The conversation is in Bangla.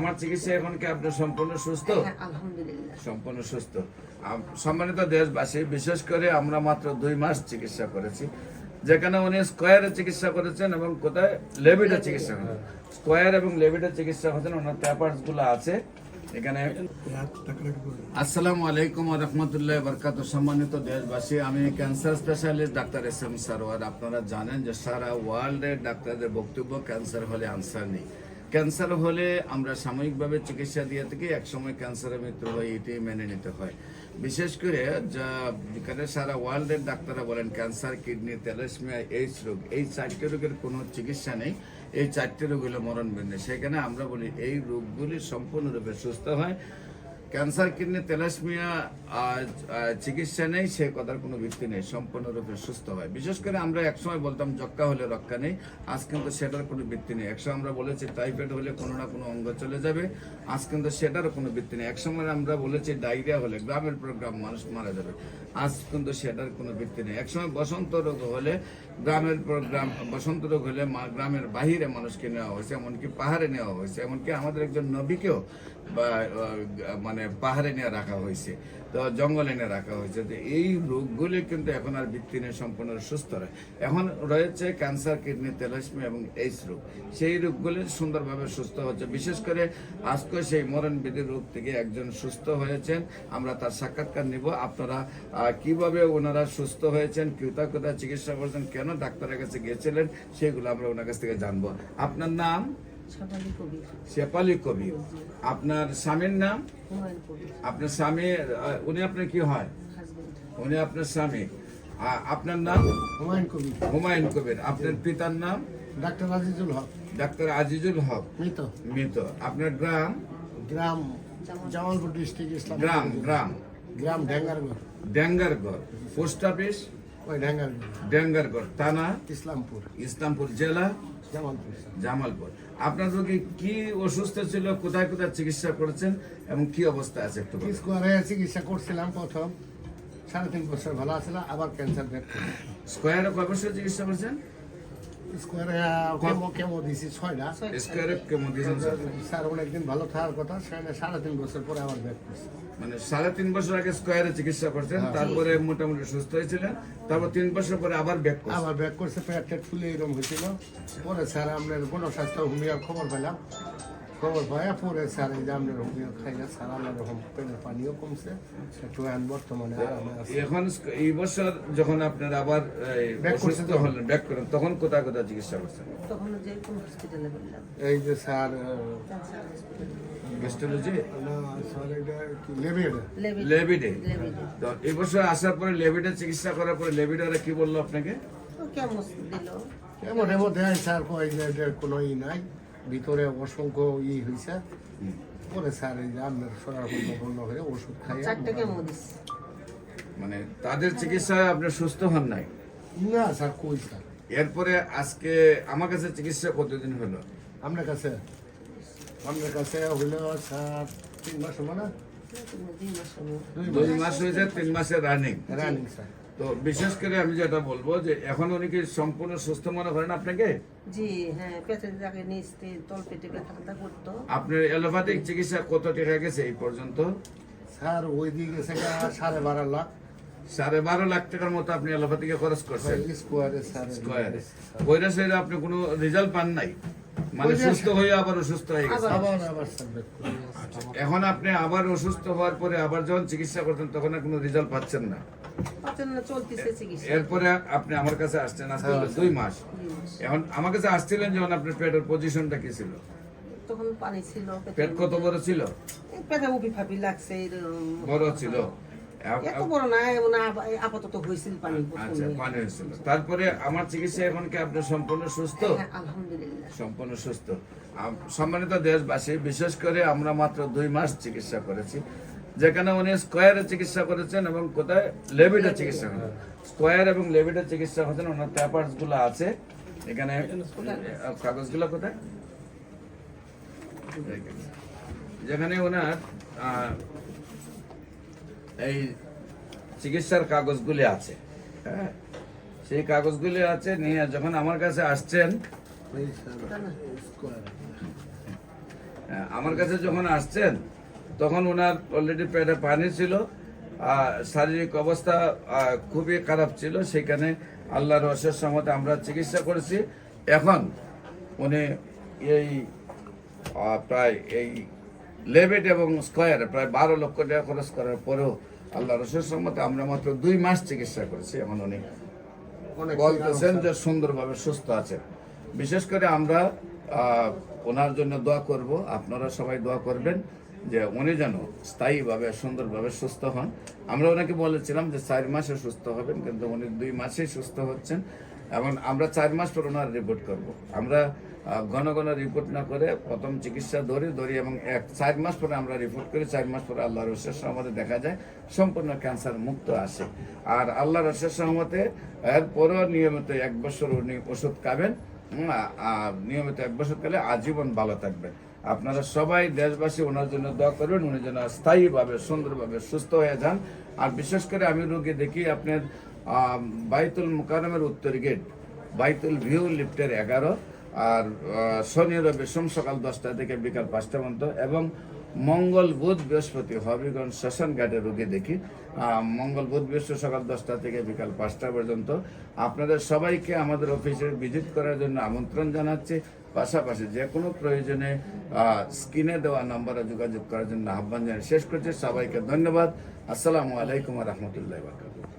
আমার চিকিৎসা এখন কি আপনি সম্পূর্ণ সুস্থ? আলহামদুলিল্লাহ সম্পূর্ণ সুস্থ। সম্মানিত দেশবাসী, বিশেষ করে আমরা মাত্র 2 মাস চিকিৎসা করেছি, যেখানে উনি স্কোয়ারে চিকিৎসা করেছেন এবং কোথায় লেভিডে চিকিৎসা করেছেন। স্কোয়ার এবং লেভিডে চিকিৎসা করেছেন, ওনার পেপারস গুলো আছে এখানে। আসসালামু আলাইকুম ওয়া রাহমাতুল্লাহি ওয়া বারাকাতুহু। সম্মানিত দেশবাসী, আমি cancer specialist doctor SM. Sarwar. আপনারা জানেন যে সারা ওয়ার্ল্ডের ডাক্তারদের বক্তব্য ক্যান্সার হলে আনসার নেই। ক্যান্সার হলে আমরা সাময়িকভাবে চিকিৎসা দিয়ে থাকি, একসময় ক্যান্সারের মৃত্যু হয়, এটি মেনে নিতে হয়। বিশেষ করে যেখানে সারা ওয়ার্ল্ডের ডাক্তাররা বলেন ক্যান্সার, কিডনি, থ্যালাসেমিয়া, এইডস রোগ, এই 4টি রোগের কোনো চিকিৎসা নেই। এই 4টি রোগ হলো মরণবিন্দু। সেখানে আমরা বলি এই রোগগুলি সম্পূর্ণরূপে সুস্থ হয়। ক্যান্সার, কিডনি, থ্যালাসেমিয়া চিকিৎসা নেই, সে কথার কোনো ভিত্তি নেই, সম্পূর্ণরূপে সুস্থ হয়। বিশেষ করে আমরা একসময় বলতাম যক্কা হলে রক্ষা নেই, আজ কিন্তু সেটার কোনো ভিত্তি নেই। একসময় আমরা বলেছি টাইফয়েড হলে কোনো না কোনো অঙ্গ চলে যাবে, আজ কিন্তু সেটারও কোনো ভিত্তি নেই। একসময় আমরা বলেছি ডায়রিয়া হলে গ্রামের পর গ্রাম মানুষ মারা যাবে, আজ কিন্তু সেটার কোনো ভিত্তি নেই। একসময় বসন্ত রোগ হলে গ্রামের পর গ্রাম, বসন্ত রোগ হলে গ্রামের বাহিরে মানুষকে নেওয়া হয়েছে, এমনকি পাহাড়ে নেওয়া হয়েছে, এমনকি আমাদের একজন নবীকেও মানে পাহাড়ে নিয়ে রাখা হয়েছে, তো জঙ্গলে নিয়ে রাখা হয়েছে। তো এই রোগগুলি কিন্তু এখন আর ভিত্তি নেই, সম্পূর্ণ সুস্থ হয়। এখন রয়েছে ক্যান্সার, কিডনি, থ্যালাসেমিয়া এবং এইডস রোগ। সেই রোগগুলি সুন্দরভাবে সুস্থ হচ্ছে। বিশেষ করে আজকে সেই মরণবিধি রোগ থেকে একজন সুস্থ হয়েছেন, আমরা তার সাক্ষাৎকার নিব। আপনারা কিভাবে ওনারা সুস্থ হয়েছেন, কোথায় কোথায় চিকিৎসা করছেন, কেন ডাক্তারের কাছে গিয়েছিলেন, সেগুলো আমরা ওনার কাছ থেকে জানবো। আপনার নাম? শেফালি কবির। আপনার স্বামীর নাম? আপনার স্বামী, উনি আপনার কি হয়? উনি আপনার স্বামী। আপনার নাম? হুমায়ুন কবির। হুমায়ুন কবির। আপনার পিতার নাম? ডাক্তার আজিজুল হক। ডাক্তার আজিজুল হক। মৃত। আপনার গ্রাম? গ্রাম জামালপুর ডিস্ট্রিক্ট, ইসলাম। গ্রাম ড্যাঙ্গারগড়। Post office? ওই ড্যাঙ্গারগড়। থানা? ইসলামপুর। জেলা? জামালপুর। আপনার রোগী কি অসুস্থ ছিল, কোথায় কোথায় চিকিৎসা করেছেন এবং কি অবস্থা আছে একটু বলুন। স্কোয়ারে চিকিৎসা করছিলাম প্রথম 3.5 বছর, ভালো আছিল, আবার ক্যান্সার ব্যাক। স্কোয়ারে কয় বছর চিকিৎসা করেছেন? স্কোয়ারে কেমো দিয়েছি 6টা। স্কোয়ারে কেমো দিয়েছেন স্যার অনেকদিন ভালো থাকার কথা, 3.5 বছর পরে আবার ব্যাক করছি। মানে 3.5 বছর আগে স্কোয়ারে চিকিৎসা করছেন, তারপরে মোটামুটি সুস্থ হয়েছিলেন, তারপর 3 বছর পরে আবার ব্যাক করছে। পেট টেট ফুলে এরকম হয়েছিল। পরে স্যার আপনার গণস্বাস্থ্য হোমিওর খবর পেলাম, খবর পাইয়া পরে স্যার এই যে আপনার হোমিও খাইলে স্যার আল্লাহ রকম পেটের পানিও কমছে, একটু বর্তমানে আরামে আছে। এখন এই বছর যখন আপনার আবার অসুস্থ হলেন, ব্যাক করেন, তখন কোথায় কোথায় চিকিৎসা করছেন? তখন যে কোন হসপিটালে বললাম, এই যে স্যার গেস্ট্রোলজি না স্যার এটা কি লেভিডে। তো এই বছর আসার পরে লেভিডে চিকিৎসা করার পরে লেভিডারে কি বললো আপনাকে? কেমন দিল, কেমন দেয় স্যার, কয় যে এটার কোনো নাই, ভিতরে অসংখ্য হয়েছে। পরে স্যার এই যে আপনার শরীর হয়ে ওষুধ খাই। 4টা কেমো দিচ্ছে। মানে তাদের চিকিৎসায় আপনি সুস্থ হন নাই? না স্যার, কই স্যার। এরপরে আজকে আমার কাছে চিকিৎসা কতদিন হলো? আপনার কাছে হইলো স্যার 3 মাস হলো না? 2 মাস হয়েছে, 3 মাসের রানিং স্যার। তো বিশেষ করে আমি যেটা বলবো যে এখন উনি কি সম্পূর্ণ সুস্থ মনে করেন আপনাকে? জি হ্যাঁ, পেটের জায়গায় নিচতে তল পেটে ব্যথা করতো। আপনার অ্যালোপ্যাথিক চিকিৎসা কত টাকা গেছে এই পর্যন্ত? স্যার ওই দিকে গেছে 12.5 লাখ। 12.5 লাখ টাকার মতো আপনি অ্যালোপ্যাথিকে খরচ করছেন স্কোয়ারে। ওইটা সেটা আপনি কোনো রেজাল্ট পান নাই, মানে সুস্থ হয়ে আবার অসুস্থ হয়ে গেছে। এখন আপনি আবার অসুস্থ হওয়ার পরে আবার যখন চিকিৎসা করতেন তখন আর কোনো রেজাল্ট পাচ্ছেন না, চলতেছে চিকিৎসা। এরপরে আপনি আমার কাছে আসছেন আজকে 2 মাস। এখন আমার কাছে আসছিলেন যখন আপনার পেটের পজিশনটা কি ছিল? তখন পানি ছিল। পেট কত বড় ছিল? পেটে উবি ফাবি লাগছে, বড় ছিল। এত বড় না, আপাতত হয়েছিল পানি। আচ্ছা, পানি হয়েছিল। তারপরে আমার চিকিৎসা এখন কি আপনি সম্পূর্ণ সুস্থ? আলহামদুলিল্লাহ সম্পূর্ণ সুস্থ। সম্মানিত দেশবাসী, বিশেষ করে আমরা মাত্র 2 মাস চিকিৎসা করেছি, যেখানে উনি স্কোয়ারে চিকিৎসা করেছেন এবং কোথায় লেভিডে চিকিৎসা করেছেন। স্কোয়ার এবং লেভিডে চিকিৎসা করেছেন, ওনার পেপারস গুলো আছে এখানে। কাগজগুলো কোথায়? যেখানে ওনার এই চিকিৎসার কাগজগুলি আছে, হ্যাঁ, সেই কাগজগুলি আছে নিয়ে যখন আমার কাছে আসছেন, আমার কাছে যখন আসছেন তখন ওনার অলরেডি পেটে পানি ছিল, শারীরিক অবস্থা খুবই খারাপ ছিল। সেখানে আল্লাহর অশেষ রহমতে আমরা চিকিৎসা করেছি। এখন উনি এই প্রায় এই লেবেট এবং স্কয়ারে প্রায় 12 লক্ষ টাকা খরচ করার পরেও আল্লাহর অশেষ রহমতে আমরা মাত্র 2 মাস চিকিৎসা করেছি। এখন উনি অনেক বলতেছেন যে সুন্দরভাবে সুস্থ আছেন। বিশেষ করে আমরা ওনার জন্য দোয়া করব, আপনারা সবাই দোয়া করবেন যে উনি যেন স্থায়ীভাবে সুন্দরভাবে সুস্থ হন। আমরা ওনাকে বলেছিলাম যে 4 মাসে সুস্থ হবেন, কিন্তু উনি 2 মাসেই সুস্থ হচ্ছেন। এবং আমরা 4 মাস পর ওনার রিপোর্ট করব। আমরা ঘন ঘন রিপোর্ট না করে প্রথম চিকিৎসা ধরি এবং 4 মাস পরে আমরা রিপোর্ট করি। 4 মাস পরে আল্লাহর অশেষ রহমতে দেখা যায় সম্পূর্ণ ক্যান্সার মুক্ত আসে। আর আল্লাহর অশেষ রহমতে এরপরও নিয়মিত 1 বছর উনি ওষুধ খাবেন, নিয়মিত 1 বছর খেলে আজীবন ভালো থাকবেন। আপনারা সবাই দেশবাসী ওনার জন্য দোয়া করবেন, উনি যেন স্থায়ীভাবে সুন্দরভাবে সুস্থ হয়ে যান। আর বিশেষ করে আমি রোগী দেখি আপনার বাইতুল মুকাররমের উত্তর গেট, বাইতুল ভিউ লিফটের 11, আর শনি রবি সোম সকাল 10টা থেকে বিকাল 5টা পর্যন্ত, এবং মঙ্গল বুধ বৃহস্পতি হবিগঞ্জ শ্মশান ঘাটে রোগী দেখি মঙ্গল বুধ বৃহস্পতি সকাল 10টা থেকে বিকাল 5টা পর্যন্ত। আপনাদের সবাইকে আমাদের অফিসে ভিজিট করার জন্য আমন্ত্রণ জানাচ্ছি। পাশাপাশি যে কোনো প্রয়োজনে স্ক্রিনে দেওয়া নম্বরে যোগাযোগ করার জন্য আহ্বান জানিয়ে শেষ করছি। সবাইকে ধন্যবাদ। আসসালামু আলাইকুম ওয়া রাহমাতুল্লাহি ওয়া বারাকাতুহু।